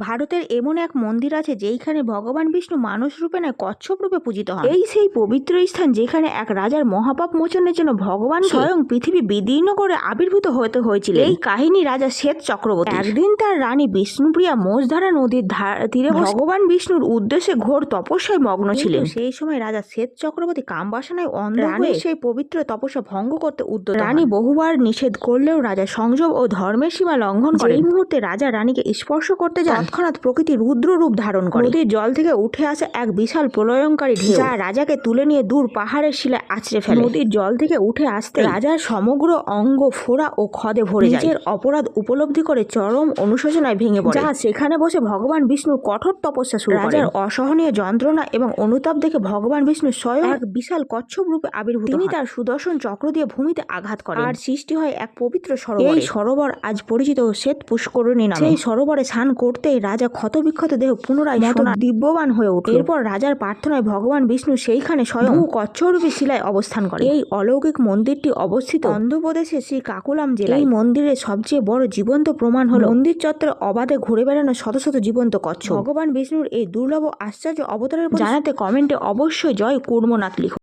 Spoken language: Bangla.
ভারতের এমন এক মন্দির আছে যেইখানে ভগবান বিষ্ণু মানুষ রূপে নয় কচ্ছপ রূপে পূজিত হন। এই সেই পবিত্র স্থান যেখানে এক রাজার মহাপাপ মোচনের জন্য ভগবান স্বয়ং পৃথিবী বিদীর্ণ করে আবির্ভূত হতে হয়েছিল। এই কাহিনী রাজা শ্বেত চক্রবর্তী। একদিন তার রানী বিষ্ণুপ্রিয়া মোষধারা নদীর তীরে ভগবান বিষ্ণুর উদ্দেশ্যে ঘোর তপস্যায় মগ্ন ছিলেন। সেই সময় রাজা শ্বেত চক্রবর্তী কামবাসনায় অন্ধ হয়ে সেই পবিত্র তপস্যা ভঙ্গ করতে উদ্যত হন। রানী বহুবার নিষেধ করলেও রাজা সংযম ও ধর্মের সীমা লঙ্ঘন করে। এই মুহূর্তে রাজা রানীকে স্পর্শ করতে যান, তৎক্ষণাৎ প্রকৃতি রুদ্র রূপ ধারণ করে। নদীর জল থেকে উঠে আসে এক বিশাল প্রলয়ঙ্কারী ঢেউ, যা রাজাকে তুলে নিয়ে দূর পাহাড়ের শিলায় আছড়ে ফেলে। নদীর জল থেকে উঠে আসতে রাজার সমগ্র অঙ্গ ফোড়া ও ক্ষতে ভরে যায়। নিজের অপরাধ উপলব্ধি করে চরম অনুশোচনায় ভেঙে পড়ে, যা সেখানে বসে ভগবান বিষ্ণুর কঠোর তপস্যা শুরু করে। রাজার অসহনীয় যন্ত্রণা এবং অনুতাপ দেখে ভগবান বিষ্ণু স্বয়ং এক বিশাল কচ্ছপ রূপে আবির্ভূত হন। তিনি তার সুদর্শন চক্র দিয়ে ভূমিতে আঘাত করেন আর সৃষ্টি হয় এক পবিত্র সরোবর। এই সরোবর আজ পরিচিত শ্বেত পুষ্করিণী নামে। সেই সরোবরে স্নান করতেই রাজা ক্ষতবিক্ষত দেহ পুনরায় দিব্যবান হয়ে ওঠে। এরপর রাজার প্রার্থনায় ভগবান বিষ্ণু সেইখানে স্বয়ং কচ্ছপরূপী শিলায় অবস্থান করে। এই অলৌকিক মন্দিরটি অবস্থিত অন্ধ্রপ্রদেশের শ্রী কাকুলাম জেলায়। এই মন্দিরের সবচেয়ে বড় জীবন্ত প্রমাণ হলো মন্দির চত্বরে অবাধে ঘুরে বেড়ানো শত শত জীবন্ত কচ্ছপ। ভগবান বিষ্ণুর এই দুর্লভ আশ্চর্য অবতারের জানাতে কমেন্টে অবশ্যই জয় কুর্মনাথ লিখুন।